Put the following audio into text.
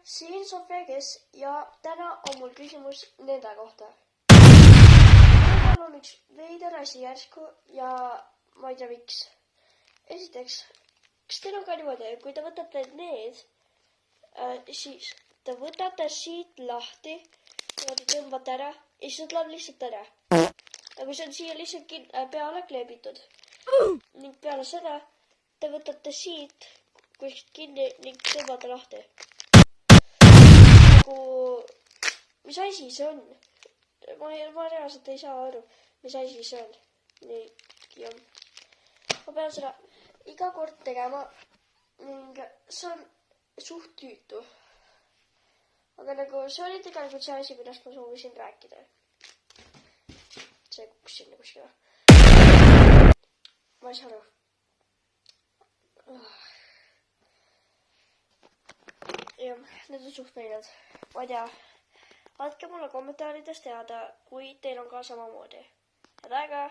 siin Sofia Kes ja täna on mul küsimus nende kohta. Nendel on üks veider asi järsku ja ma ei tea miks. Esiteks, kas teil on ka niimoodi, kui te võtate need, siis te võtate siit lahti, niimoodi tõmbate ära ja siis ta läheb lihtsalt ära. Aga see on siia lihtsalt peale kleebitud. Ning peale seda te võtate siit kuskilt kinni ning tõmbate lahti. Nagu, mis asi see on? Ma reaalselt ei saa aru, mis asi see on. Nii, jah. Ma pean seda iga kord tegema ning see on suht tüütu. Aga nagu see oli tegelikult see asi, millest ma soovisin rääkida. See kukkus sinna kuskile. Ma ei saa aru. Ja, need on suht meeled. Ma ei tea. Andke mulle kommentaarides teada, kui teil on ka samamoodi. Head aega!